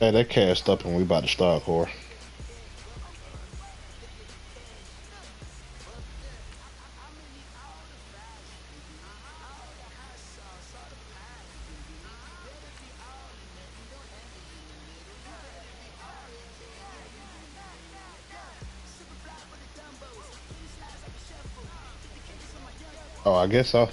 Hey, they cast up and we about to start, Corey. Oh, I guess so.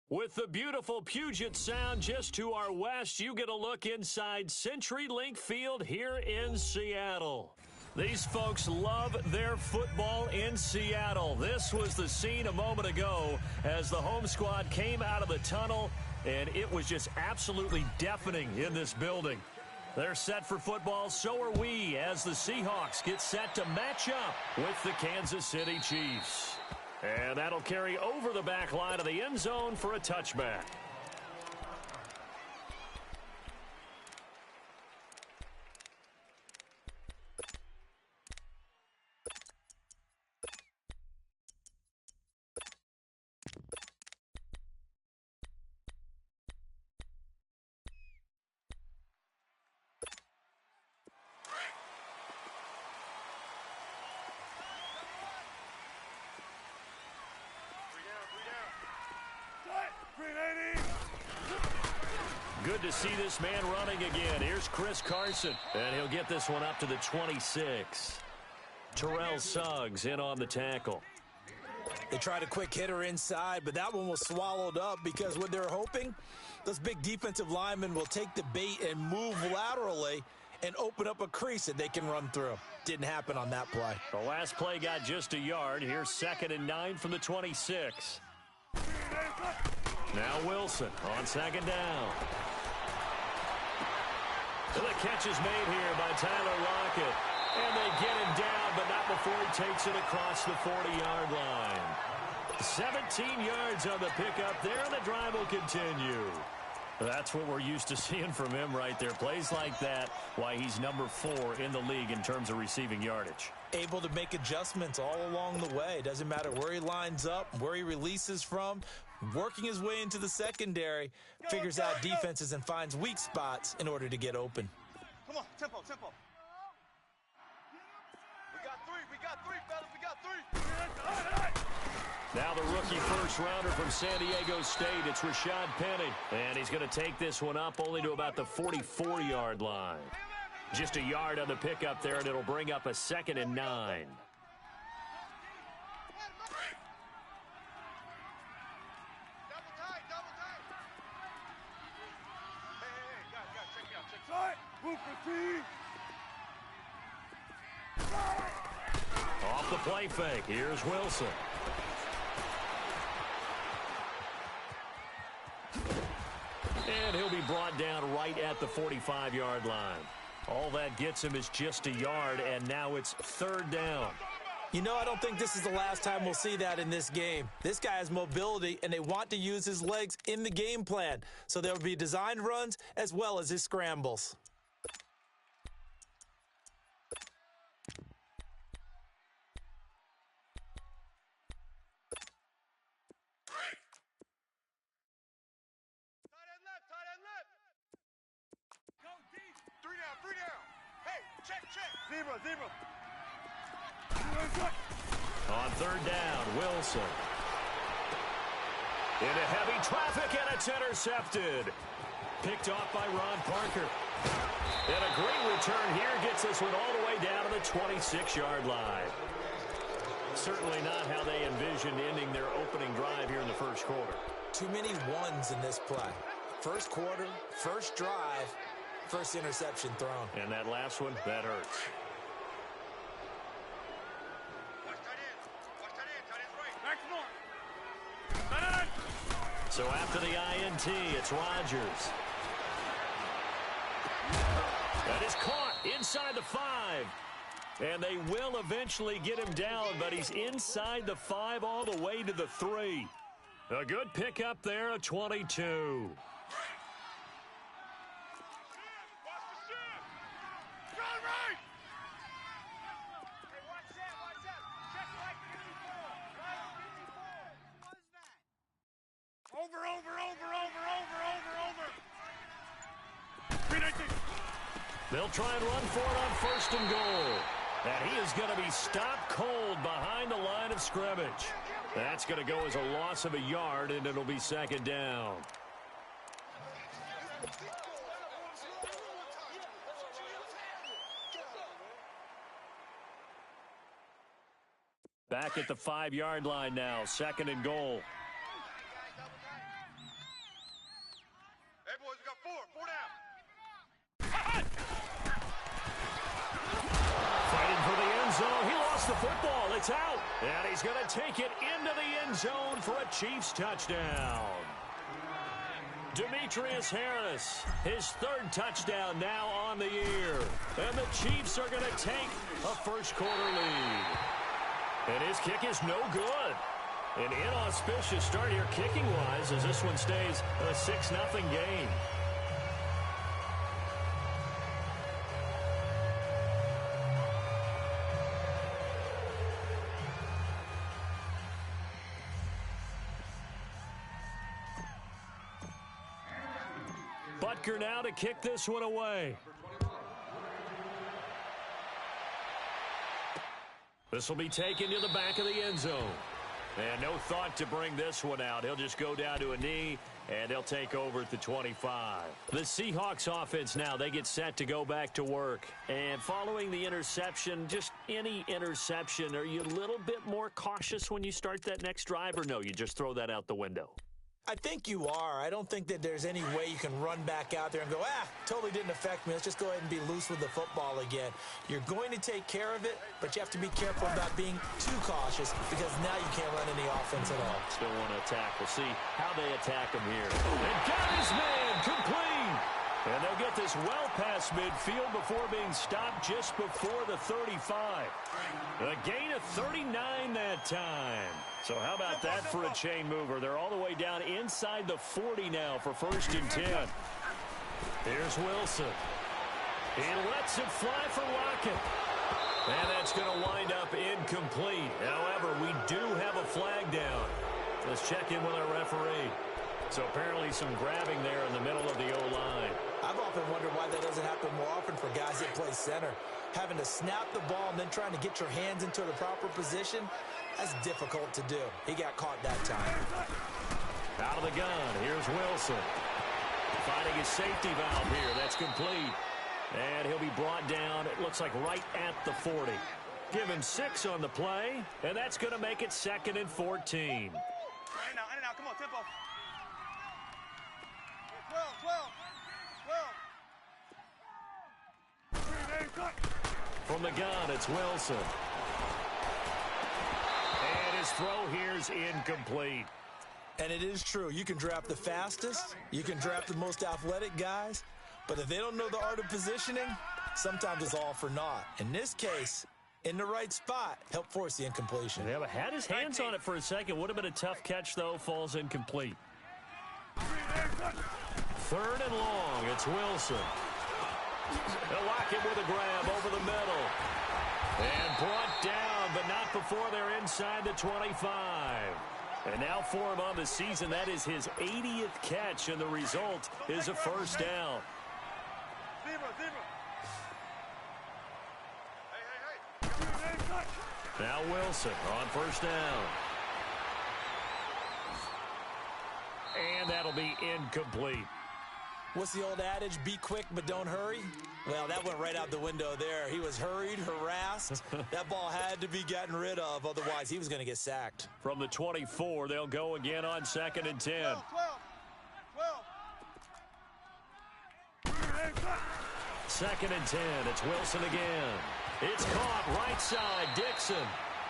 With the beautiful Puget Sound just to our west, you get a look inside CenturyLink Field here in Seattle. These folks love their football in Seattle. This was the scene a moment ago as the home squad came out of the tunnel, and it was just absolutely deafening in this building. They're set for football, so are we, as the Seahawks get set to match up with the Kansas City Chiefs. And that'll carry over the back line of the end zone for a touchback. Good to see this man running again. Here's Chris Carson, and he'll get this one up to the 26. Terrell Suggs in on the tackle. They tried a quick hitter inside, but that one was swallowed up because what they're hoping, those big defensive linemen will take the bait and move laterally and open up a crease that they can run through. Didn't happen on that play. The last play got just a yard. Here's 2nd and 9 from the 26. Now Wilson on 2nd down. The catch is made here by Tyler Lockett. And they get him down, but not before he takes it across the 40-yard line. 17 yards on the pickup there, and the drive will continue. That's what we're used to seeing from him right there. Plays like that, why he's number 4 in the league in terms of receiving yardage. Able to make adjustments all along the way. Doesn't matter where he lines up, where he releases from. Working his way into the secondary, figures out defenses and finds weak spots in order to get open. Come on, tempo. We got three, fellas, we got three. Now the rookie first-rounder from San Diego State, it's Rashad Penny. And he's going to take this one up only to about the 44-yard line. Just a yard on the pickup there, and it'll bring up a 2nd and 9. Off the play fake, here's Wilson. And he'll be brought down right at the 45-yard line. All that gets him is just a yard, and now it's 3rd down. You know, I don't think this is the last time we'll see that in this game. This guy has mobility, and they want to use his legs in the game plan. So there will be designed runs as well as his scrambles. Zebra. On 3rd down, Wilson. Into heavy traffic, and it's intercepted. Picked off by Ron Parker. And a great return here gets this one all the way down to the 26-yard line. Certainly not how they envisioned ending their opening drive here in the first quarter. Too many ones in this play. First quarter, first drive, First interception thrown. And that last one, that hurts. So after the INT, it's Rodgers. That is caught inside the 5. And they will eventually get him down, but he's inside the 5 all the way to the 3. A good pickup there, a 22. They'll try and run for it on 1st and goal. And he is going to be stopped cold behind the line of scrimmage. That's going to go as a loss of a yard, and it'll be 2nd down. Back at the 5-yard line now, 2nd and goal. Hey, boys, we got 4 down. Fighting for the end zone. He lost the football. It's out. And he's going to take it into the end zone for a Chiefs touchdown. Demetrius Harris, his 3rd touchdown now on the year. And the Chiefs are going to take a first-quarter lead. And his kick is no good. An inauspicious start here kicking-wise as this one stays a 6-0 game. Butker now to kick this one away. This will be taken to the back of the end zone. And no thought to bring this one out. He'll just go down to a knee, and they'll take over at the 25. The Seahawks offense now, they get set to go back to work. And following the interception, just any interception, are you a little bit more cautious when you start that next drive, or no, you just throw that out the window? I think you are. I don't think that there's any way you can run back out there and go, totally didn't affect me. Let's just go ahead and be loose with the football again. You're going to take care of it, but you have to be careful about being too cautious because now you can't run any offense at all. Still want to attack. We'll see how they attack him here. And got his man complete. And they'll get this well past midfield before being stopped just before the 35. A gain of 39 that time. So how about that for a chain mover? They're all the way down inside the 40 now for 1st and 10. Here's Wilson. He lets it fly for Lockett. And that's going to wind up incomplete. However, we do have a flag down. Let's check in with our referee. So apparently some grabbing there in the middle of the O-line. I've often wondered why that doesn't happen more often for guys that play center. Having to snap the ball and then trying to get your hands into the proper position, that's difficult to do. He got caught that time. Out of the gun, here's Wilson. Finding his safety valve here. That's complete. And he'll be brought down, it looks like right at the 40. Given 6 on the play, and that's going to make it 2nd and 14. In and out, come on, tempo. 12. From the gun, it's Wilson. And his throw here's incomplete. And it is true. You can draft the fastest. You can draft the most athletic guys. But if they don't know the art of positioning, sometimes it's all for naught. In this case, in the right spot, help force the incompletion. Yeah, but had his hands on it for a second. Would have been a tough catch, though. Falls incomplete. 3rd and long. It's Wilson. They'll lock it with a grab over the middle. And brought down, but not before they're inside the 25. And now for him on the season, that is his 80th catch, and the result is a 1st down. Now Wilson on 1st down. And that'll be incomplete. What's the old adage, be quick but don't hurry? Well, that went right out the window there. He was hurried, harassed. That ball had to be gotten rid of, otherwise he was going to get sacked. From the 24, they'll go again on 2nd and 10. 12. 2nd and 10. It's Wilson again. It's caught right side, Dixon.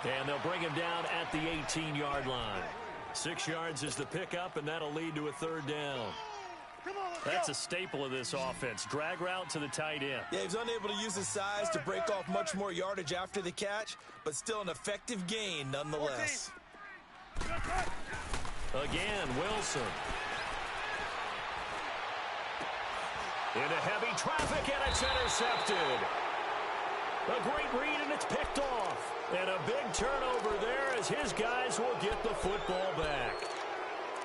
And they'll bring him down at the 18-yard line. 6 yards is the pickup, and that'll lead to a 3rd down. That's a staple of this offense. Drag route to the tight end. Yeah, he's unable to use his size to break off much more yardage after the catch, but still an effective gain nonetheless. Again, Wilson. Into heavy traffic, and it's intercepted. A great read, and it's picked off. And a big turnover there as his guys will get the football back.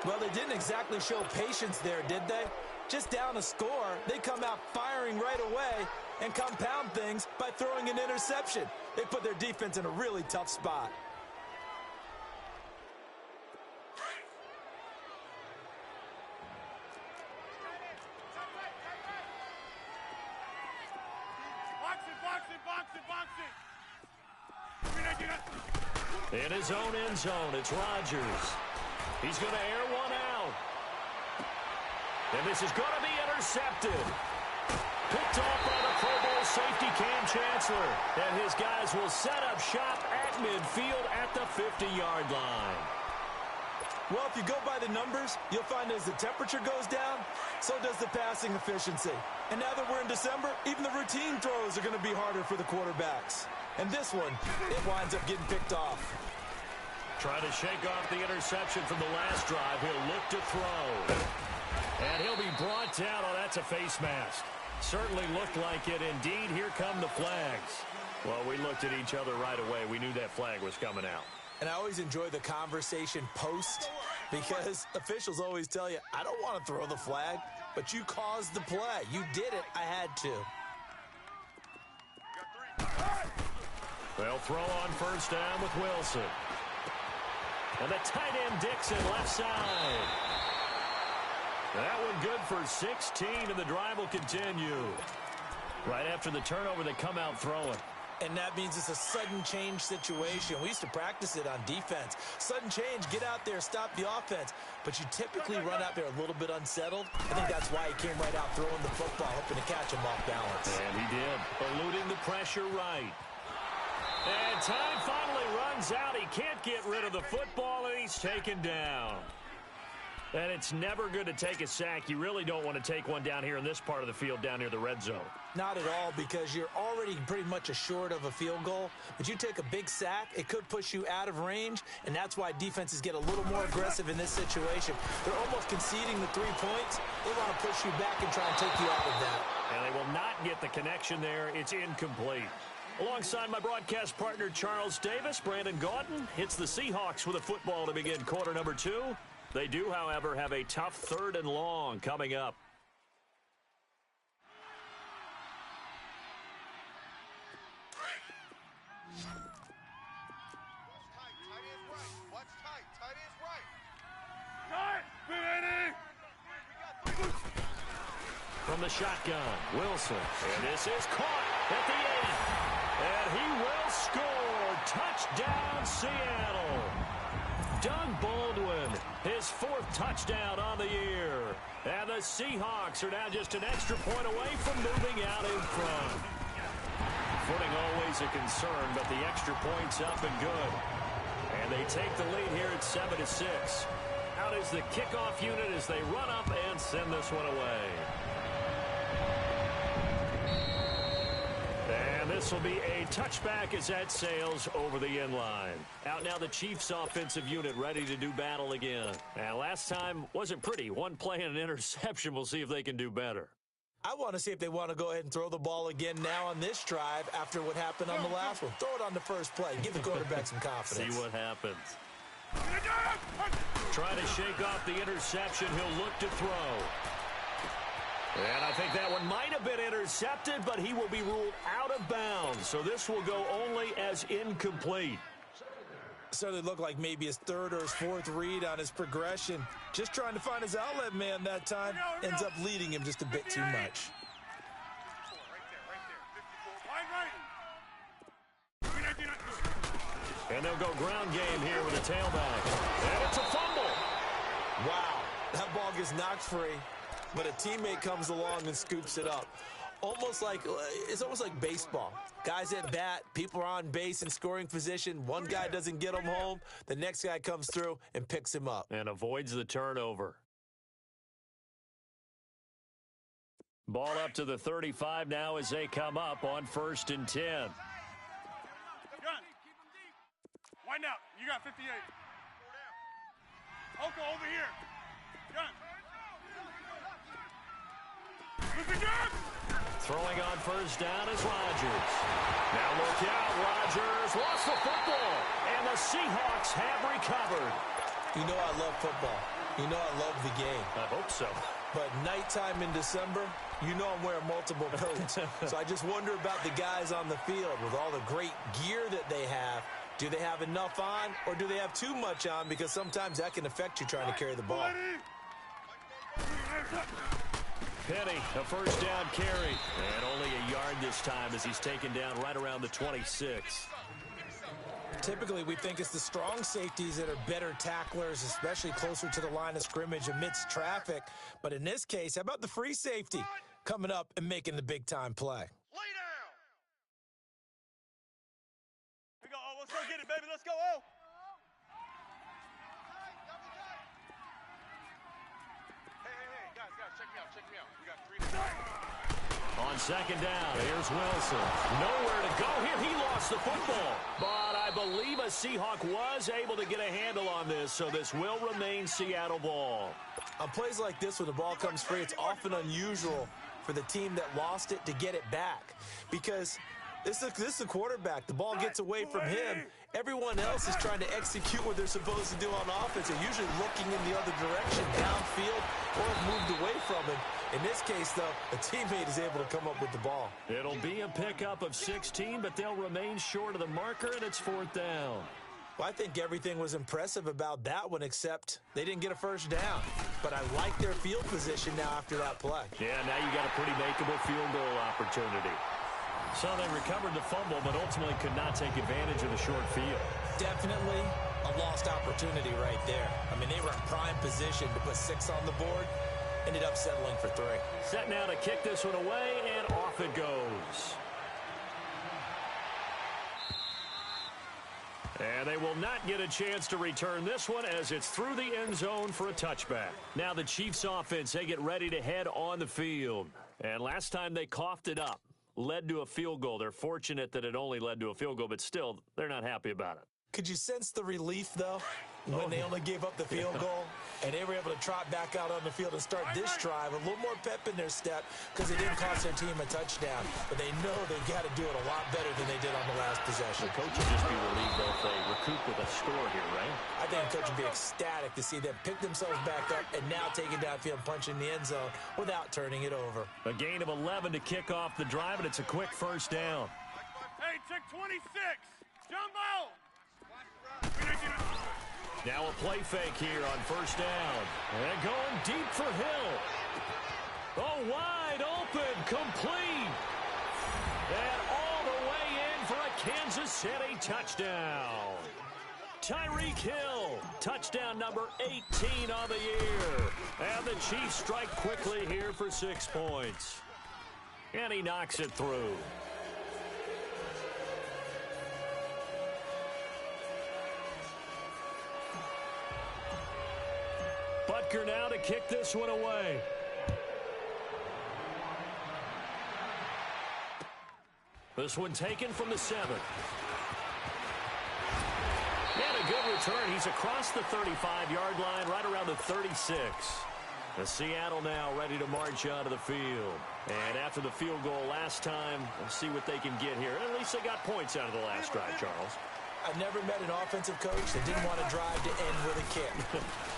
Well, they didn't exactly show patience there, did they? Just down a score, they come out firing right away and compound things by throwing an interception. They put their defense in a really tough spot. In his own end zone, it's Rodgers. He's going to air one out. And this is going to be intercepted. Picked off by the Pro Bowl safety Cam Chancellor. And his guys will set up shop at midfield at the 50-yard line. Well, if you go by the numbers, you'll find as the temperature goes down, so does the passing efficiency. And now that we're in December, even the routine throws are going to be harder for the quarterbacks. And this one, it winds up getting picked off. Trying to shake off the interception from the last drive. He'll look to throw. And he'll be brought down. Oh, that's a face mask. Certainly looked like it. Indeed, here come the flags. Well, we looked at each other right away. We knew that flag was coming out. And I always enjoy the conversation post because officials always tell you, I don't want to throw the flag, but you caused the play. You did it. I had to. They'll throw on 1st down with Wilson. And the tight end Dixon left side. That one good for 16, and the drive will continue. Right after the turnover, they come out throwing. And that means it's a sudden change situation. We used to practice it on defense. Sudden change, get out there, stop the offense. But you typically run out there a little bit unsettled. I think that's why he came right out throwing the football, hoping to catch him off balance. And he did, eluding the pressure right. And time finally runs out. He can't get rid of the football, and he's taken down. And it's never good to take a sack. You really don't want to take one down here in this part of the field, down near the red zone. Not at all, because you're already pretty much assured of a field goal. But you take a big sack, it could push you out of range, and that's why defenses get a little more aggressive in this situation. They're almost conceding the 3 points. They want to push you back and try and take you out of that. And they will not get the connection there. It's incomplete. Alongside my broadcast partner, Charles Davis, Brandon Gaudin hits the Seahawks with a football to begin quarter number 2. They do, however, have a tough 3rd and long coming up. From the shotgun, Wilson. And this is caught at the 8. And he will score. Touchdown, Seattle. Doug Baldwin, his 4th touchdown on the year. And the Seahawks are now just an extra point away from moving out in front. Footing always a concern, but the extra point's up and good. And they take the lead here at 7-6. Out is the kickoff unit as they run up and send this one away. And this will be a touchback as that sails over the end line. Out now the Chiefs offensive unit ready to do battle again. And last time wasn't pretty. One play and an interception. We'll see if they can do better. I want to see if they want to go ahead and throw the ball again now on this drive after what happened on the last one. Throw it on the first play. Give the quarterback some confidence. See what happens. Trying to shake off the interception. He'll look to throw. And I think that one might have been intercepted, but he will be ruled out of bounds. So this will go only as incomplete. Certainly looked like maybe his 3rd or his 4th read on his progression. Just trying to find his outlet man that time. Ends up leading him just a bit too much. And they'll go ground game here with a tailback. And it's a fumble. Wow, that ball gets knocked free, but a teammate comes along and scoops it up. Almost like it's almost like baseball. Guys at bat, people are on base in scoring position. One guy doesn't get him home. The next guy comes through and picks him up. And avoids the turnover. Ball up to the 35 now as they come up on 1st and 10. Gun. Wind out. You got 58. Oko, over here. Gun. Listen, gun. Throwing on 1st down is Rodgers. Now look out, Rodgers lost the football, and the Seahawks have recovered. You know I love football. You know I love the game. I hope so. But nighttime in December, you know I'm wearing multiple coats. So I just wonder about the guys on the field with all the great gear that they have. Do they have enough on, or do they have too much on? Because sometimes that can affect you trying to carry the ball. Penny, a 1st down carry. And only a yard this time as he's taken down right around the 26. Typically, we think it's the strong safeties that are better tacklers, especially closer to the line of scrimmage amidst traffic. But in this case, how about the free safety coming up and making the big-time play? Lay down. Here we go. Oh, let's go get it, baby. Let's go. Oh. Hey, guys, check me out. We got 3 to go. On 2nd down, here's Wilson. Nowhere to go here. He lost the football. But I believe a Seahawk was able to get a handle on this, so this will remain Seattle ball. On plays like this, when the ball comes free, it's often unusual for the team that lost it to get it back. Because this is the quarterback. The ball gets away from him. Everyone else is trying to execute what they're supposed to do on offense. They're usually looking in the other direction, downfield, or have moved away from it. In this case, though, a teammate is able to come up with the ball. It'll be a pickup of 16, but they'll remain short of the marker, and it's 4th down. Well, I think everything was impressive about that one, except they didn't get a 1st down. But I like their field position now after that play. Yeah, now you got a pretty makeable field goal opportunity. So they recovered the fumble, but ultimately could not take advantage of the short field. Definitely a lost opportunity right there. I mean, they were in prime position to put 6 on the board. Ended up settling for 3. Set now to kick this one away, and off it goes. And they will not get a chance to return this one as it's through the end zone for a touchback. Now the Chiefs offense, they get ready to head on the field. And last time they coughed it up, led to a field goal. They're fortunate that it only led to a field goal, but still, they're not happy about it. Could you sense the relief, though, when they only gave up the field goal and they were able to trot back out on the field and start this drive? A little more pep in their step because they didn't cost their team a touchdown. But they know they've got to do it a lot better than they did on the last possession. The coach would just be relieved, though, if they recoup with a score here, right? I think the coach would be ecstatic to see them pick themselves back up and now take it downfield and punch in the end zone without turning it over. A gain of 11 to kick off the drive, and it's a quick 1st down. Hey, check 26. Jumbo. Now a play fake here on 1st down. And going deep for Hill. Oh, wide open, complete. And all the way in for a Kansas City touchdown. Tyreek Hill, touchdown number 18 on the year. And the Chiefs strike quickly here for 6 points. And he knocks it through. Butker now to kick this one away. This one taken from the 7. And a good return. He's across the 35-yard line, right around the 36. The Seattle now ready to march out of the field. And after the field goal last time, we'll see what they can get here. At least they got points out of the last drive, Charles. I've never met an offensive coach that didn't want to drive to end with a kick.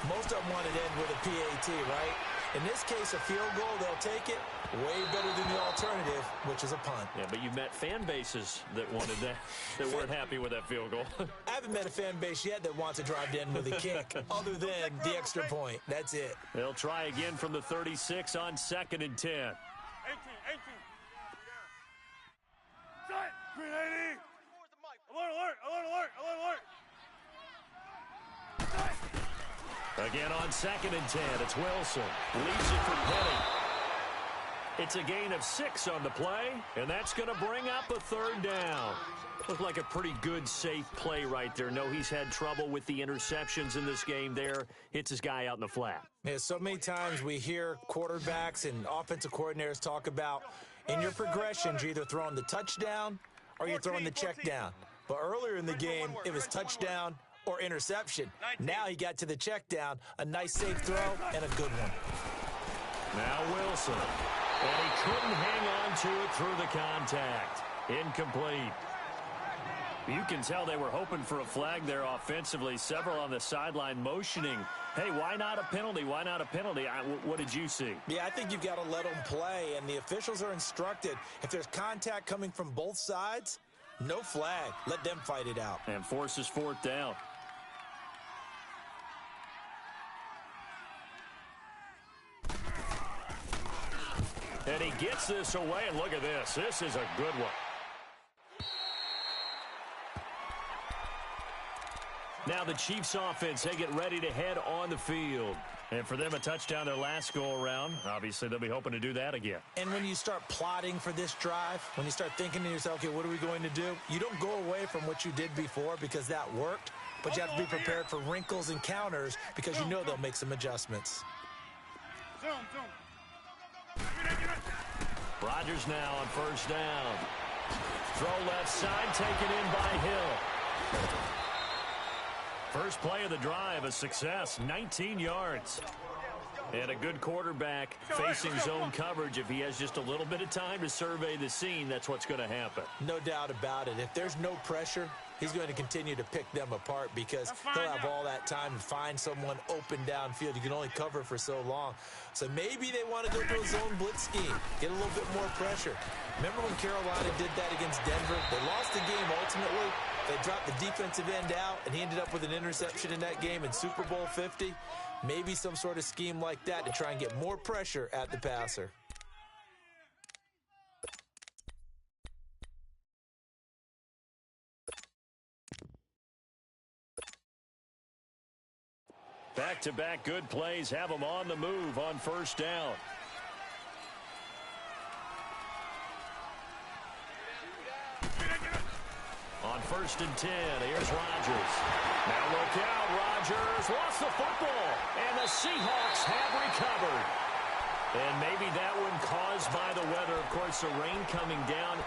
Most of them wanted to end with a PAT, right? In this case, a field goal, they'll take it. Way better than the alternative, which is a punt. Yeah, but you've met fan bases that wanted that, that weren't happy with that field goal. I haven't met a fan base yet that wants to drive to end with a kick, other than the extra point. That's it. They'll try again from the 36 on 2nd and 10. 18. Set. Green 80. Alert. Again on 2nd and 10, it's Wilson. Leaves it for Penny. It's a gain of 6 on the play, and that's going to bring up a third down. Looked like a pretty good, safe play right there. No, he's had trouble with the interceptions in this game there. Hits his guy out in the flat. Yeah, so many times we hear quarterbacks and offensive coordinators talk about in your progressions, you're either throwing the touchdown or you're throwing the check down. But earlier in the game, it was touchdown or interception. Now he got to the check down, a nice safe throw, and a good one. Now Wilson. And he couldn't hang on to it through the contact. Incomplete. You can tell they were hoping for a flag there offensively. Several on the sideline motioning. Hey, why not a penalty? Why not a penalty? What did you see? Yeah, I think you've got to let them play, and the officials are instructed. If there's contact coming from both sides, no flag. Let them fight it out. And forces 4th down. And he gets this away, and look at this. This is a good one. Now the Chiefs offense, they get ready to head on the field. And for them, a touchdown their last go-around. Obviously, they'll be hoping to do that again. And when you start plotting for this drive, when you start thinking to yourself, okay, what are we going to do? You don't go away from what you did before because that worked, but you have to be prepared for wrinkles and counters because you know they'll make some adjustments. Rodgers now on 1st down. Throw left side, taken in by Hill. First play of the drive, a success, 19 yards. And a good quarterback facing zone coverage. If he has just a little bit of time to survey the scene, that's what's going to happen. No doubt about it. If there's no pressure, he's going to continue to pick them apart because he'll have all that time to find someone open downfield. You can only cover for so long. So maybe they want to go to a zone blitz scheme, get a little bit more pressure. Remember when Carolina did that against Denver? They lost the game ultimately. They dropped the defensive end out, and he ended up with an interception in that game in Super Bowl 50. Maybe some sort of scheme like that to try and get more pressure at the passer. Back-to-back good plays have them on the move on 1st down. On 1st and 10, here's Rodgers. Now look out, Rodgers lost the football, and the Seahawks have recovered. And maybe that one caused by the weather, of course, the rain coming down.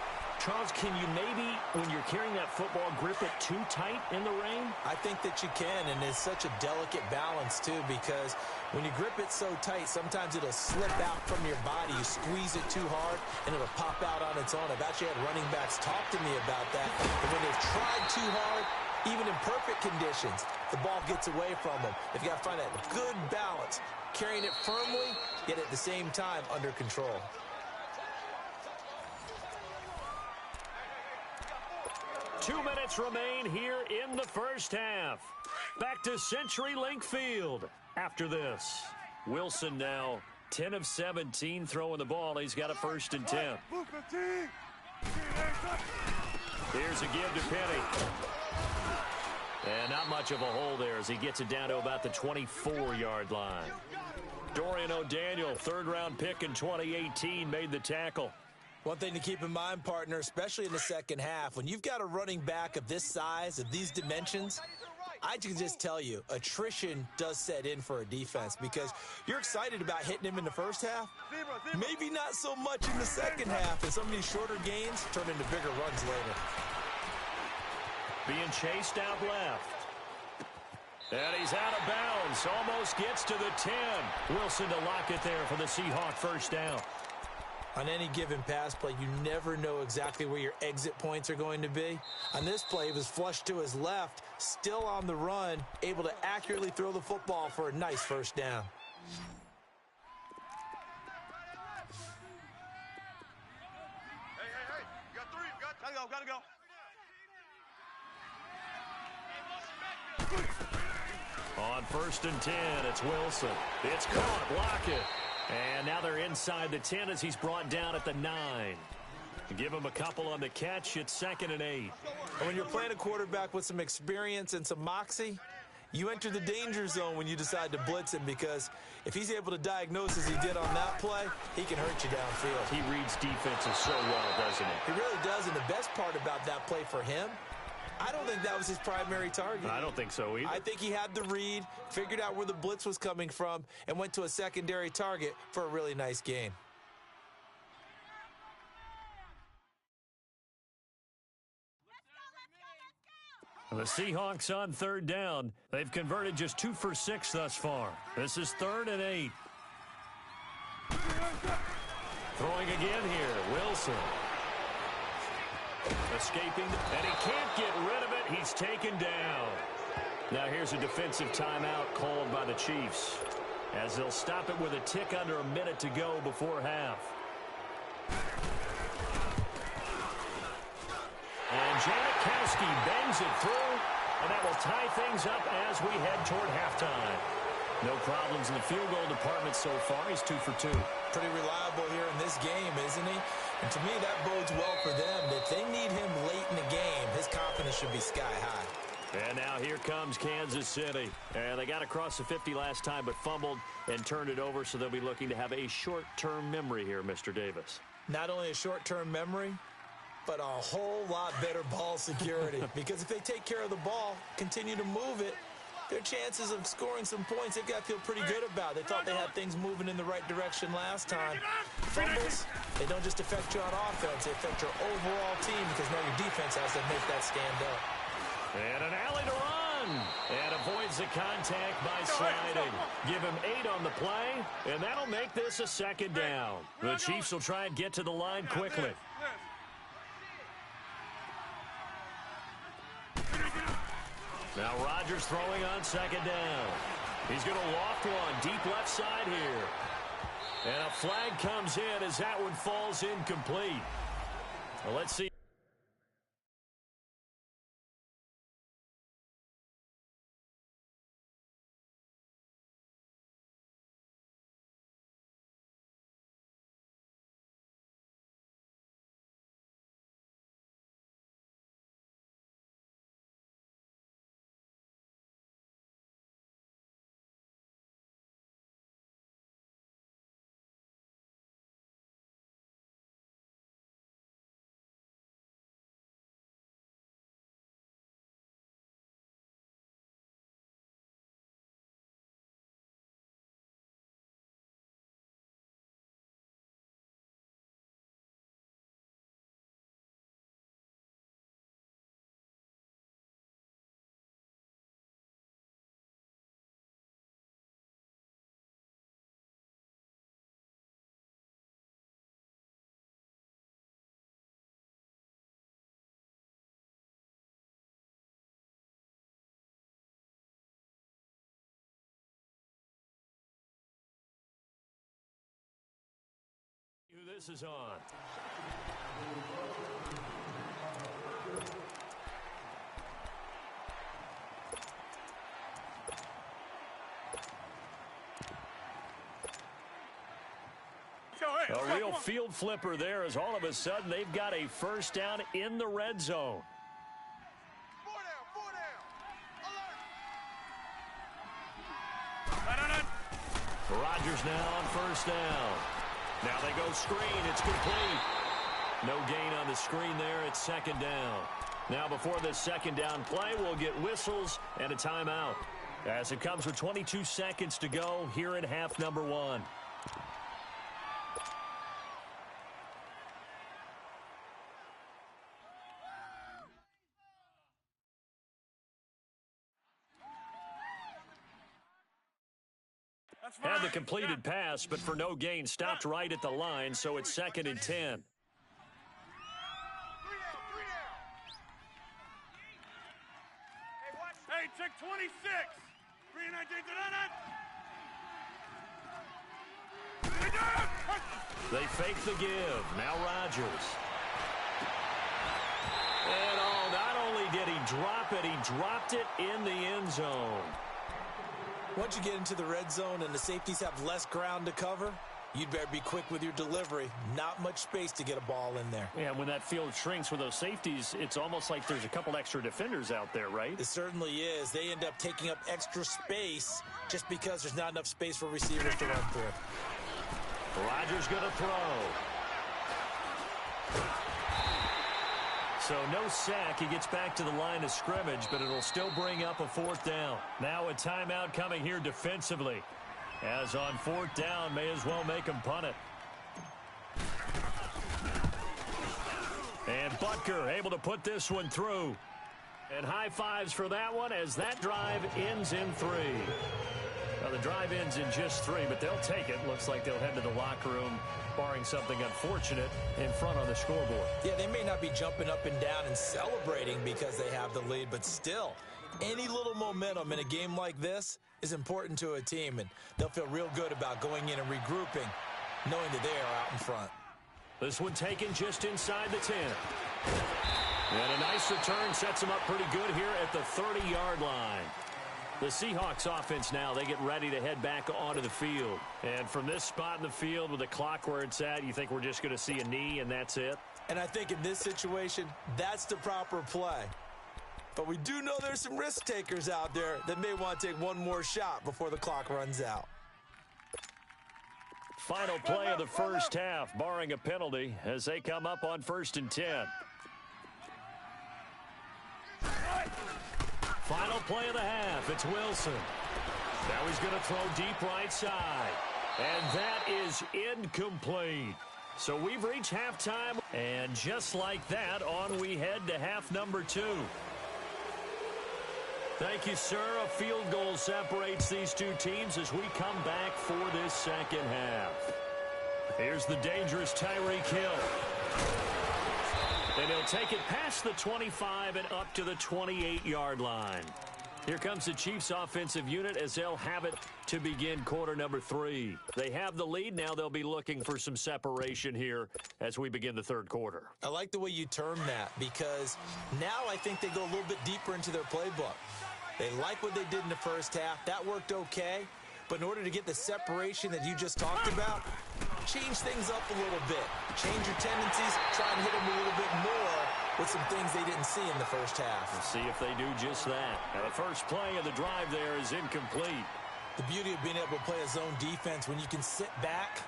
Charles, can you maybe, when you're carrying that football, grip it too tight in the rain? I think that you can, and it's such a delicate balance, too, because when you grip it so tight, sometimes it'll slip out from your body. You squeeze it too hard, and it'll pop out on its own. I've actually had running backs talk to me about that. And when they've tried too hard, even in perfect conditions, the ball gets away from them. They've got to find that good balance, carrying it firmly, yet at the same time under control. Two minutes remain here in the first half. Back to CenturyLink Field after this. Wilson now 10 of 17 throwing the ball. He's got a 1st and 10. Here's a give to Penny. And not much of a hole there as he gets it down to about the 24-yard line. Dorian O'Daniel, 3rd-round pick in 2018, made the tackle. One thing to keep in mind, partner, especially in the second half, when you've got a running back of this size, of these dimensions, I can just tell you, attrition does set in for a defense because you're excited about hitting him in the first half. Maybe not so much in the second half, and some of these shorter gains turn into bigger runs later. Being chased out left. And he's out of bounds. Almost gets to the 10. Wilson to lock it there for the Seahawk 1st down. On any given pass play, you never know exactly where your exit points are going to be. On this play, he was flushed to his left, still on the run, able to accurately throw the football for a nice 1st down. Hey, you got 3, gotta go. On 1st and 10, it's Wilson. It's caught, Lockett. And now they're inside the 10 as he's brought down at the 9. Give him a couple on the catch. It's 2nd and 8. And when you're playing a quarterback with some experience and some moxie, You enter the danger zone when you decide to blitz him, because if he's able to diagnose as he did on that play, he can hurt you downfield. He reads defenses so well, doesn't he? He really does, and the best part about that play for him, I don't think that was his primary target. I don't think so either. I think he had the read, figured out where the blitz was coming from, and went to a secondary target for a really nice gain. The Seahawks on third down. They've converted just 2 for 6 thus far. This is 3rd and 8. Throwing again here, Wilson. Escaping, and he can't get rid of it. He's taken down. Now here's a defensive timeout called by the Chiefs, as they'll stop it with a tick under a minute to go before half. And Janikowski bangs it through, and that will tie things up as we head toward halftime. No problems in the field goal department so far. He's 2 for 2. Pretty reliable here in this game, isn't he? And to me, that bodes well for them. If they need him late in the game, his confidence should be sky high. And now here comes Kansas City. And they got across the 50 last time, but fumbled and turned it over, so they'll be looking to have a short-term memory here, Mr. Davis. Not only a short-term memory, but a whole lot better ball security. Because if they take care of the ball, continue to move it, their chances of scoring some points, they've got to feel pretty good about. They thought they had things moving in the right direction last time. Fumbles, they don't just affect you on offense, they affect your overall team, because now your defense has to make that stand up. And an alley to run. And avoids the contact by sliding. Give him 8 on the play, and that'll make this a 2nd down. The Chiefs will try and get to the line quickly. Now Rodgers throwing on 2nd down. He's going to loft one deep left side here. And a flag comes in as that one falls incomplete. Well, let's see. Who this is on. A real field flipper there, as all of a sudden they've got a 1st down in the red zone. 4 down, alert. Rodgers now on 1st down. Now they go screen. It's complete. No gain on the screen there. It's 2nd down. Now before this 2nd down play, we'll get whistles and a timeout, as it comes with 22 seconds to go here in half number 1. Had the completed pass, but for no gain, stopped right at the line, so it's 2nd and 10. 3 down. Hey, watch. Hey, check 26. 3 They fake the give. Now Rodgers. And not only did he drop it, he dropped it in the end zone. Once you get into the red zone and the safeties have less ground to cover, You'd better be quick with your delivery. Not much space to get a ball in there. Yeah, when that field shrinks with those safeties, it's almost like there's a couple extra defenders out there, right? It certainly is. They end up taking up extra space just because there's not enough space for receivers to run through. Rodgers going to throw. So no sack. He gets back to the line of scrimmage, but it'll still bring up a 4th down. Now a timeout coming here defensively. As on 4th down, may as well make him punt it. And Butker able to put this one through. And high fives for that one as that drive ends in 3. Now the drive ends in just 3, but they'll take it. Looks like they'll head to the locker room, barring something unfortunate, in front on the scoreboard. Yeah, they may not be jumping up and down and celebrating because they have the lead, but still, any little momentum in a game like this is important to a team, and they'll feel real good about going in and regrouping, knowing that they are out in front. This one taken just inside the 10. And a nice return sets them up pretty good here at the 30-yard line. The Seahawks offense now, they get ready to head back onto the field. And from this spot in the field with the clock where it's at, you think we're just going to see a knee and that's it? And I think in this situation, that's the proper play. But we do know there's some risk takers out there that may want to take one more shot before the clock runs out. Final play of the first half, barring a penalty, as they come up on 1st and 10. Final play of the half, it's Wilson. Now he's going to throw deep right side. And that is incomplete. So we've reached halftime, and just like that, on we head to half number 2. Thank you, sir. A field goal separates these two teams as we come back for this second half. Here's the dangerous Tyreek Hill. And he'll take it past the 25 and up to the 28-yard line. Here comes the Chiefs offensive unit as they'll have it to begin quarter number 3. They have the lead. Now they'll be looking for some separation here as we begin the 3rd quarter. I like the way you term that because now I think they go a little bit deeper into their playbook. They like what they did in the first half. That worked okay. But in order to get the separation that you just talked about, change things up a little bit. Change your tendencies. Try and hit them a little bit more with some things they didn't see in the first half. We'll see if they do just that. Now, the first play of the drive there is incomplete. The beauty of being able to play a zone defense when you can sit back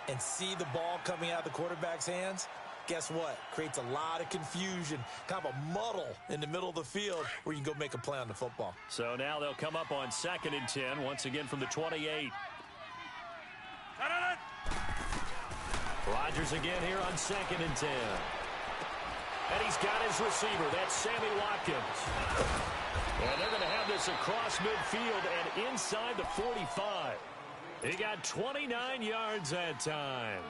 and see the ball coming out of the quarterback's hands, guess what? Creates a lot of confusion, kind of a muddle in the middle of the field where you can go make a play on the football. So now they'll come up on 2nd and 10, once again from the 28. Rodgers again here on 2nd and 10. And he's got his receiver. That's Sammy Watkins. And they're going to have this across midfield and inside the 45. He got 29 yards that time.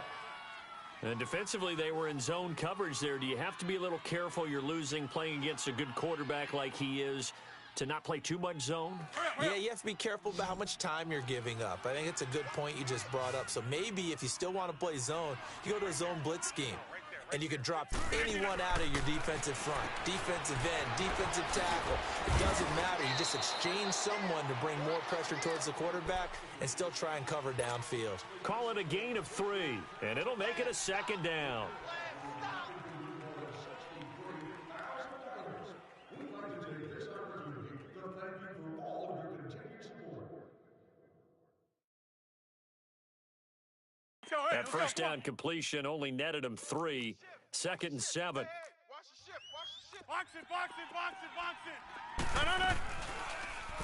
And defensively, they were in zone coverage there. Do you have to be a little careful? You're losing playing against a good quarterback like he is to not play too much zone? Yeah, you have to be careful about how much time you're giving up. I think it's a good point you just brought up. So maybe if you still want to play zone, you go to a zone blitz scheme. And you can drop anyone out of your defensive front, defensive end, defensive tackle. It doesn't matter. You just exchange someone to bring more pressure towards the quarterback and still try and cover downfield. Call it a gain of 3, and it'll make it a 2nd down. That first down completion only netted him 3. 2nd and 7. Watch the ship, watch the ship. Box it, box it, box it, box it.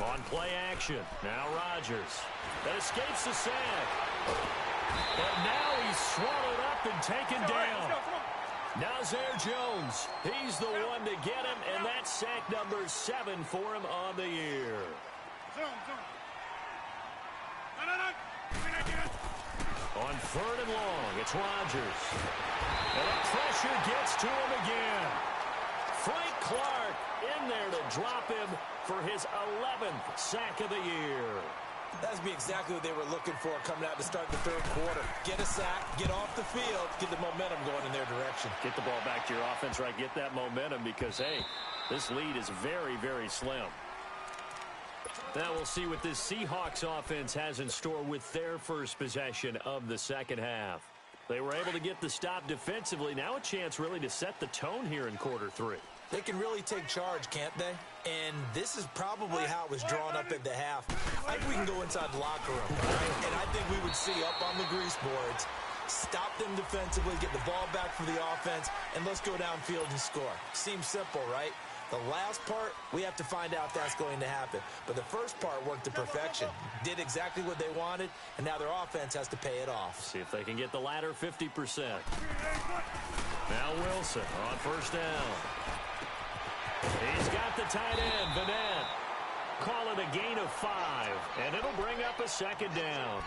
On play action. Now Rodgers. That escapes the sack. But now he's swallowed up and taken down. Now Zaire Jones. He's the one to get him, and that's sack number 7 for him on the year. On 3rd and long, it's Rodgers. And the pressure gets to him again. Frank Clark in there to drop him for his 11th sack of the year. That's be exactly what they were looking for coming out to start the 3rd quarter. Get a sack, get off the field, get the momentum going in their direction. Get the ball back to your offense, right? Get that momentum because, hey, this lead is very, very slim. Now we'll see what this Seahawks offense has in store with their first possession of the second half. They were able to get the stop defensively. Now a chance really to set the tone here in quarter three. They can really take charge, can't they? And this is probably how it was drawn up at the half. I think we can go inside the locker room, right? And I think we would see up on the grease boards, stop them defensively, get the ball back for the offense, and let's go downfield and score. Seems simple, right? The last part, we have to find out that's going to happen. But the first part worked to perfection. Did exactly what they wanted, and now their offense has to pay it off. See if they can get the latter 50%. Now Wilson on first down. He's got the tight end, Vanette. Call it a gain of 5, and it'll bring up a second down.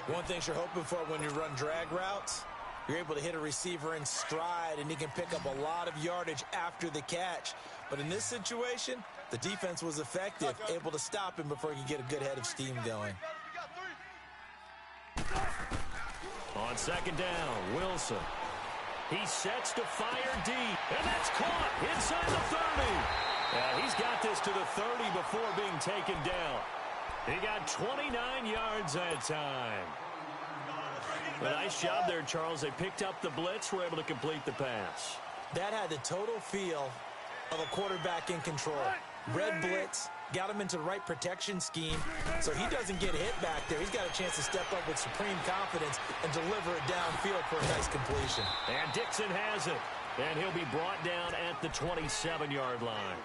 One thing you're hoping for when you run drag routes, you're able to hit a receiver in stride, and he can pick up a lot of yardage after the catch. But in this situation, the defense was effective, able to stop him before he could get a good head of steam going. On second down, Wilson. He sets to fire deep, and that's caught inside the 30. Yeah, he's got this to the 30 before being taken down. He got 29 yards that time. A nice job there, Charles. They picked up the blitz, were able to complete the pass. That had the total feel of a quarterback in control. Red blitz, got him into the right protection scheme, so he doesn't get hit back there. He's got a chance to step up with supreme confidence and deliver it downfield for a nice completion. And Dixon has it, and he'll be brought down at the 27-yard line.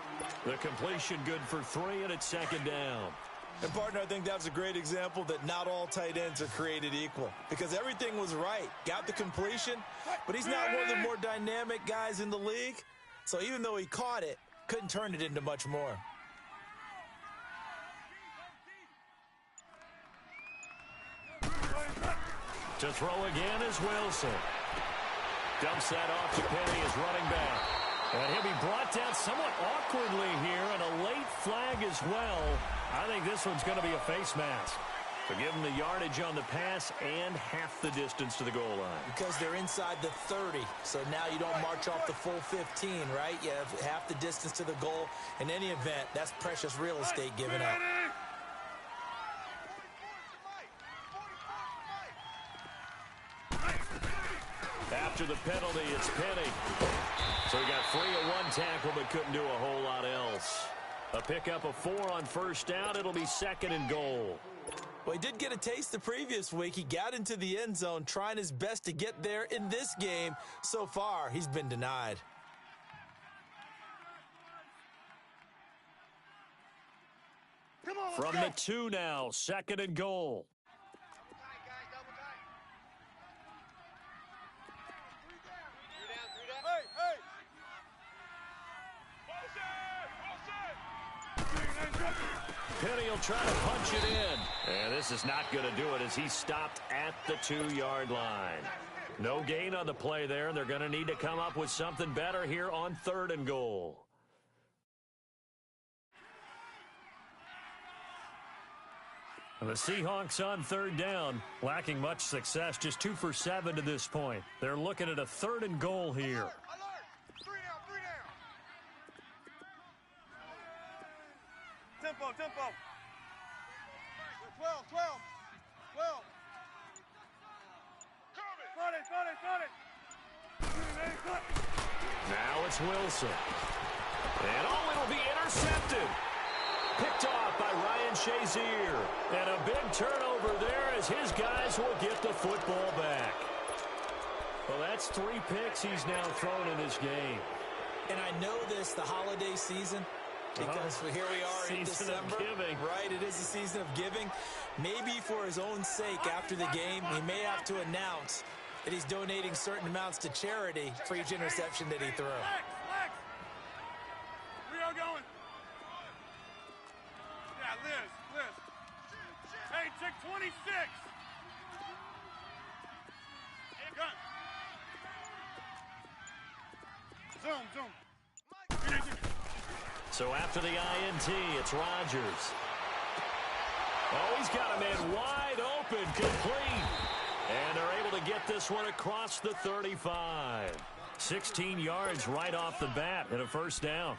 The completion good for 3, and it's second down. And, partner, I think that's a great example that not all tight ends are created equal, because everything was right. Got the completion, but he's not one of the more dynamic guys in the league. So even though he caught it, couldn't turn it into much more. To throw again is Wilson. Dumps that off to Penny as running back. And he'll be brought down somewhat awkwardly here, and a late flag as well. I think this one's going to be a face mask. To give him the yardage on the pass and half the distance to the goal line. Because they're inside the 30, so now you don't march off the full 15, right? You have half the distance to the goal. In any event, that's precious real estate given up. After the penalty, it's Penny. So he got free of one tackle but couldn't do a whole lot else. A pickup of 4 on first down. It'll be second and goal. Well, he did get a taste the previous week. He got into the end zone, trying his best to get there in this game. So far, he's been denied. From the 2 now, second and goal. Penny will try to punch it in. And this is not going to do it as he's stopped at the 2-yard line. No gain on the play there. They're going to need to come up with something better here on third and goal. The Seahawks on third down, lacking much success, just 2 for 7 to this point. They're looking at a third and goal here. Alert! 3 down. Tempo. 12. Run it. Now it's Wilson. And it'll be intercepted. Picked off by Ryan Shazier. And a big turnover there as his guys will get the football back. Well, that's 3 picks he's now thrown in this game. And I know this, the holiday season, because here we are in December. Right, it is the season of giving. Maybe for his own sake after the game, he may have to announce that he's donating certain amounts to charity for each interception that he threw. Lex. We are going. Yeah, Liz. Hey, check 26. Gun. Zoom. So after the INT, it's Rodgers. Oh, he's got a man wide open, complete. And they're able to get this one across the 35. 16 yards right off the bat and a first down.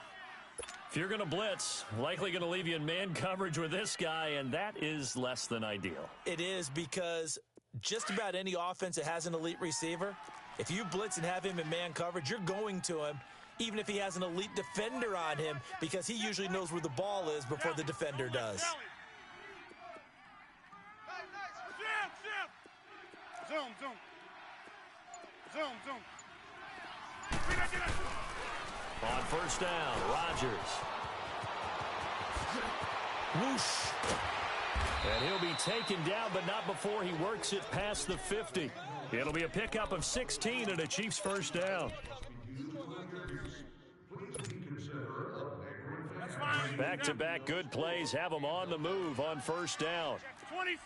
If you're going to blitz, likely going to leave you in man coverage with this guy, and that is less than ideal. It is, because just about any offense that has an elite receiver, if you blitz and have him in man coverage, you're going to him, even if he has an elite defender on him, because he usually knows where the ball is before the defender does. Zoom. On first down, Rodgers. Whoosh. And he'll be taken down, but not before he works it past the 50. It'll be a pickup of 16 and a Chiefs first down. Back-to-back good plays have them on the move on first down. 26.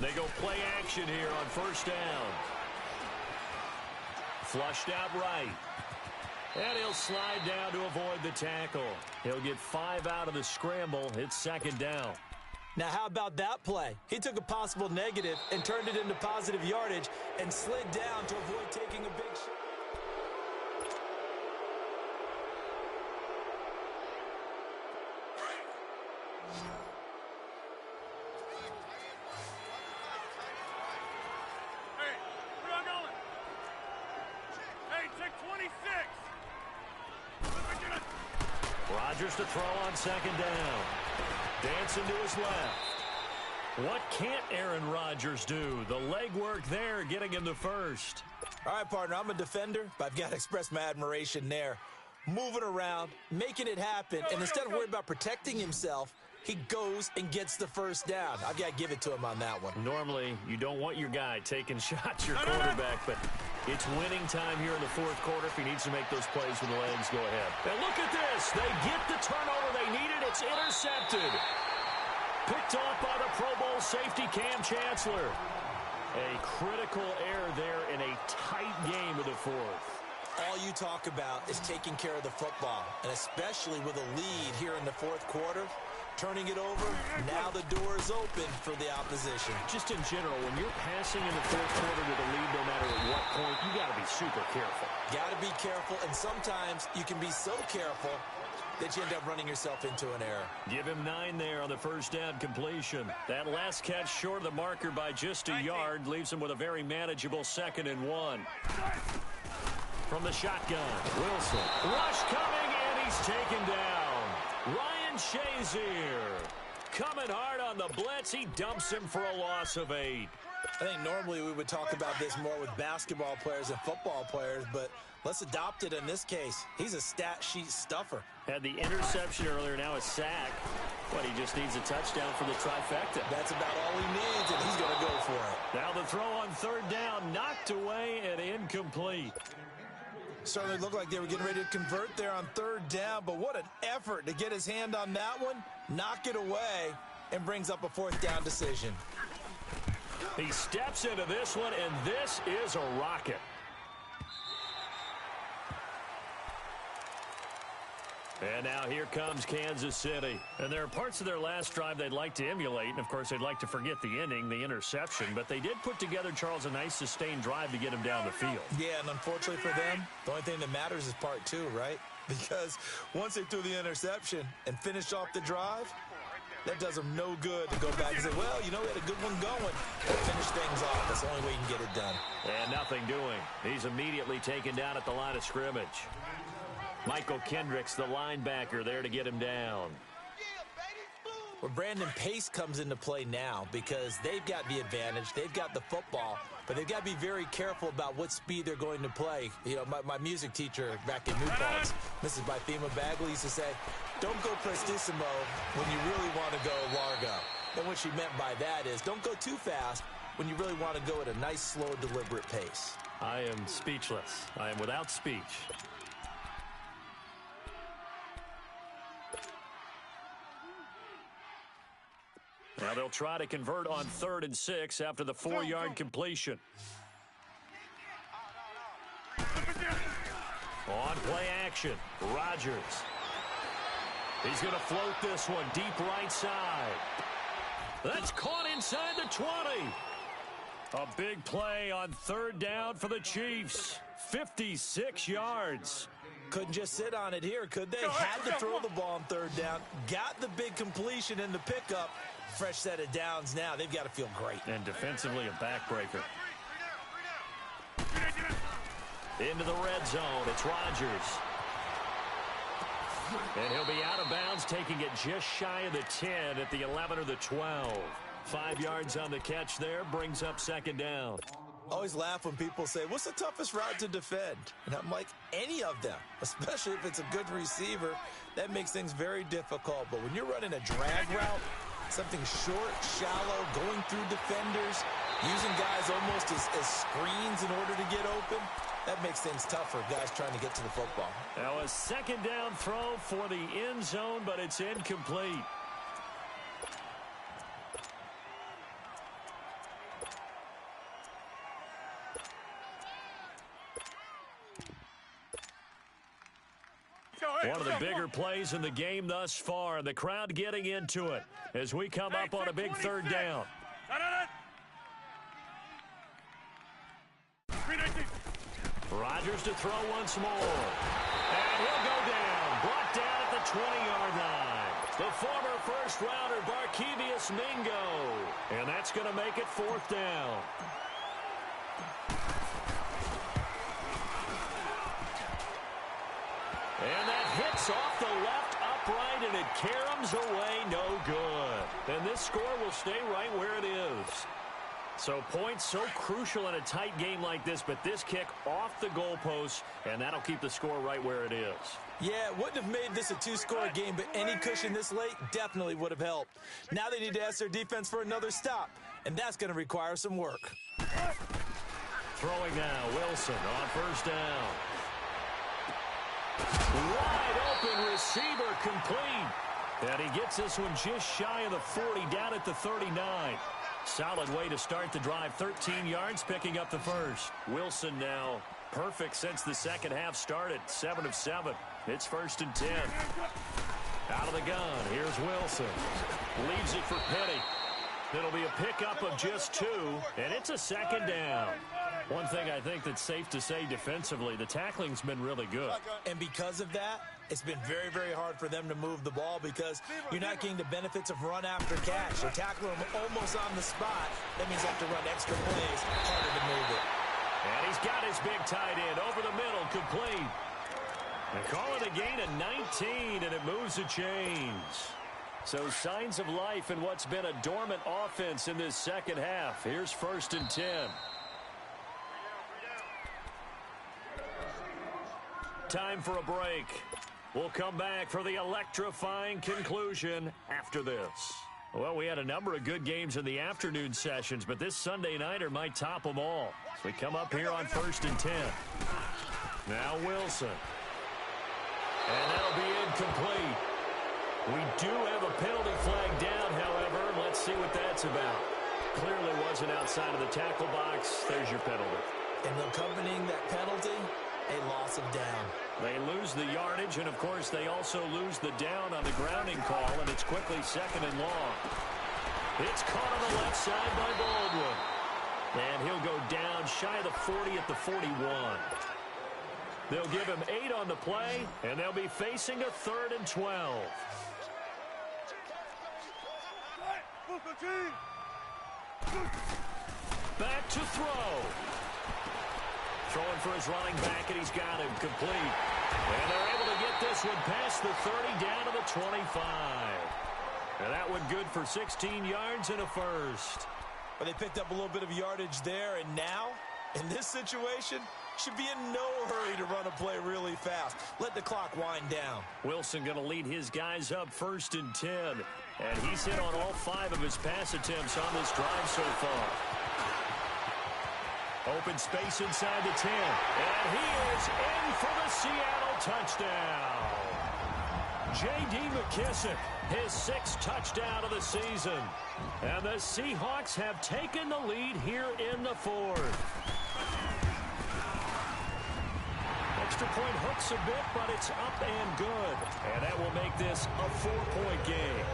They go play action here on first down. Flushed out right. And he'll slide down to avoid the tackle. He'll get 5 out of the scramble. It's second down. Now, how about that play? He took a possible negative and turned it into positive yardage and slid down to avoid taking a big shot. Rodgers to throw on second down. Dancing to his left. What can't Aaron Rodgers do? The legwork there getting him the first. All right, partner, I'm a defender, but I've got to express my admiration there. Moving around, making it happen, and instead of worrying about protecting himself, he goes and gets the first down. I've got to give it to him on that one. Normally, you don't want your guy taking shots, your quarterback, but it's winning time here in the fourth quarter. If he needs to make those plays with the legs, go ahead. And look at this. They get the turnover they needed. It's intercepted. Picked off by the Pro Bowl safety Cam Chancellor. A critical error there in a tight game of the fourth. All you talk about is taking care of the football, and especially with a lead here in the fourth quarter. Turning it over, now the door is open for the opposition. Just in general, when you're passing in the fourth quarter with a lead, no matter at what point, you got to be super careful. Got to be careful, and sometimes you can be so careful that you end up running yourself into an error. Give him 9 there on the first down completion. That last catch short of the marker by just a yard leaves him with a very manageable 2nd and 1. From the shotgun, Wilson. Rush coming, and he's taken down. Ryan Shazier coming hard on the blitz. He dumps him for a loss of 8. I think normally we would talk about this more with basketball players and football players, but let's adopt it in this case. He's a stat sheet stuffer. Had the interception earlier, now a sack. But he just needs a touchdown for the trifecta. That's about all he needs, and he's going to go for it. Now the throw on third down, knocked away and incomplete. Certainly looked like they were getting ready to convert there on third down, but what an effort to get his hand on that one, knock it away, and brings up a fourth down decision. He steps into this one, and this is a rocket. And now here comes Kansas City. And there are parts of their last drive they'd like to emulate. And, of course, they'd like to forget the inning, the interception. But they did put together, Charles, a nice sustained drive to get him down the field. Yeah, and unfortunately for them, the only thing that matters is part 2, right? Because once they threw the interception and finished off the drive, that does them no good to go back and say, well, you know, we had a good one going. Finish things off. That's the only way you can get it done. And nothing doing. He's immediately taken down at the line of scrimmage. Michael Kendricks, the linebacker, there to get him down. Well, Brandon Pace comes into play now because they've got the advantage. They've got the football, but they've got to be very careful about what speed they're going to play. You know, my music teacher back in New Paltz, Mrs. Bythema Bagley, used to say, don't go prestissimo when you really want to go largo. And what she meant by that is don't go too fast when you really want to go at a nice, slow, deliberate pace. I am speechless. I am without speech. Now they'll try to convert on 3rd and 6 after the 4-yard completion. On play action, Rodgers. He's going to float this one deep right side. That's caught inside the 20. A big play on 3rd down for the Chiefs. 56 yards. Couldn't just sit on it here, could they? Had to throw the ball on third down. Got the big completion in the pickup. Fresh set of downs now. They've got to feel great. And defensively a backbreaker. Into the red zone. It's Rodgers. And he'll be out of bounds, taking it just shy of the 10 at the 11 or the 12. 5 yards on the catch there, brings up second down. Always laugh when people say, what's the toughest route to defend? And I'm like, any of them, especially if it's a good receiver. That makes things very difficult. But when you're running a drag route, something short, shallow, going through defenders, using guys almost as screens in order to get open, that makes things tough for guys trying to get to the football. Now a second down throw for the end zone, but it's incomplete. One of the bigger plays in the game thus far. The crowd getting into it as we come up on a big third down. Rodgers to throw once more. And he'll go down. Brought down at the 20-yard line. The former first-rounder, Barkevious Mingo. And that's going to make it fourth down. And that hits off the left upright, and it caroms away no good. And this score will stay right where it is. So points so crucial in a tight game like this, but this kick off the goalpost, and that'll keep the score right where it is. Yeah, wouldn't have made this a two-score game, but any cushion this late definitely would have helped. Now they need to ask their defense for another stop, and that's going to require some work. Throwing now, Wilson on first down. Wide open receiver complete. And he gets this one just shy of the 40, down at the 39. Solid way to start the drive. 13 yards, picking up the first. Wilson now perfect since the second half started. 7 of 7. It's 1st and 10. Out of the gun. Here's Wilson. Leaves it for Petty. It'll be a pickup of just 2, and it's a second down. One thing I think that's safe to say defensively, the tackling's been really good. And because of that, it's been very, very hard for them to move the ball because you're not getting the benefits of run after catch. You're tackling them almost on the spot. That means you have to run extra plays, harder to move it. And he's got his big tight end over the middle, complete. They call it a gain of 19, and it moves the chains. So signs of life in what's been a dormant offense in this second half. Here's 1st and 10. Time for a break. We'll come back for the electrifying conclusion after this. Well, we had a number of good games in the afternoon sessions, but this Sunday nighter might top them all. So we come up here on 1st and 10. Now Wilson. And that'll be incomplete. We do have a penalty flag down, however. Let's see what that's about. Clearly wasn't outside of the tackle box. There's your penalty. And accompanying that penalty, a loss of down. They lose the yardage, and, of course, they also lose the down on the grounding call, and it's quickly 2nd and long. It's caught on the left side by Baldwin. And he'll go down shy of the 40 at the 41. They'll give him 8 on the play, and they'll be facing a 3rd and 12. Back to throw. Throwing for his running back, and he's got him complete. And they're able to get this one past the 30, down to the 25. And that one good for 16 yards and a first. But they picked up a little bit of yardage there, and now, in this situation, should be in no hurry to run a play really fast. Let the clock wind down. Wilson going to lead his guys up 1st and 10. And he's hit on all 5 of his pass attempts on this drive so far. Open space inside the 10. And he is in for the Seattle touchdown. J.D. McKissick, his 6th touchdown of the season. And the Seahawks have taken the lead here in the 4th. Extra point hooks a bit, but it's up and good. And that will make this a 4-point game.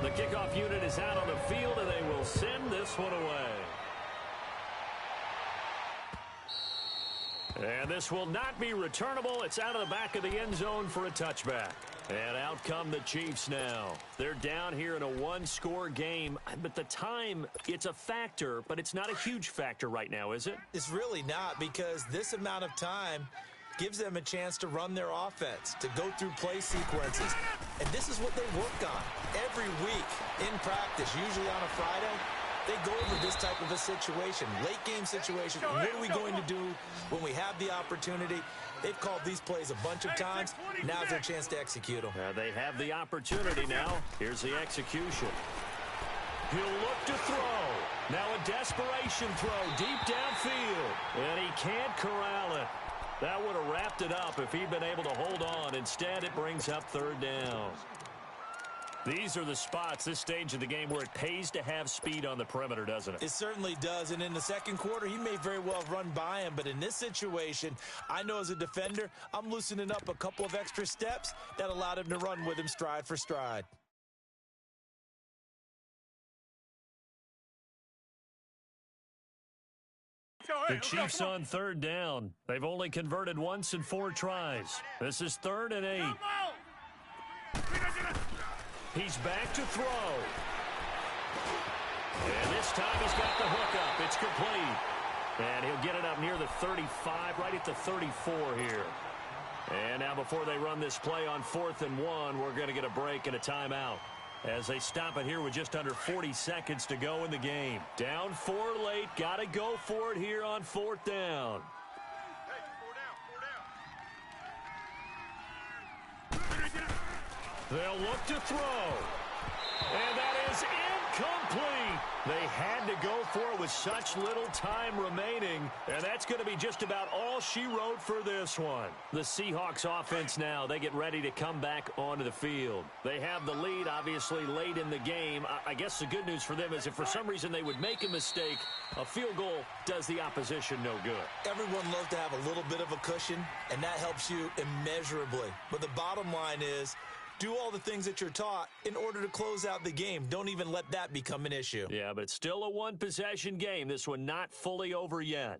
The kickoff unit is out on the field, and they will send this one away. And this will not be returnable. It's out of the back of the end zone for a touchback. And out come the Chiefs now. They're down here in a one-score game. But the time, it's a factor, but it's not a huge factor right now, is it? It's really not, because this amount of time gives them a chance to run their offense, to go through play sequences. And this is what they work on every week in practice, usually on a Friday. They go over this type of a situation, late-game situation. What are we going to do when we have the opportunity? They've called these plays a bunch of times. Now's their chance to execute them. They have the opportunity now. Here's the execution. He'll look to throw. Now a desperation throw deep downfield. And he can't corral it. That would have wrapped it up if he'd been able to hold on. Instead, it brings up third down. These are the spots, this stage of the game, where it pays to have speed on the perimeter, doesn't it? It certainly does, and in the second quarter, he may very well have run by him, but in this situation, I know as a defender, I'm loosening up a couple of extra steps that allowed him to run with him stride for stride. The Chiefs on third down. They've only converted once in 4 tries. This is 3rd and 8. He's back to throw. And this time he's got the hook up. It's complete. And he'll get it up near the 35, right at the 34 here. And now before they run this play on 4th and 1, we're going to get a break and a timeout as they stop it here with just under 40 seconds to go in the game. Down 4 late. Got to go for it here on 4th down. They'll look to throw. And that is incomplete. They had to go for it with such little time remaining. And that's going to be just about all she wrote for this one. The Seahawks offense now, they get ready to come back onto the field. They have the lead, obviously, late in the game. I guess the good news for them is if for some reason they would make a mistake, a field goal does the opposition no good. Everyone loves to have a little bit of a cushion, and that helps you immeasurably. But the bottom line is, do all the things that you're taught in order to close out the game. Don't even let that become an issue. Yeah, but it's still a one-possession game. This one not fully over yet.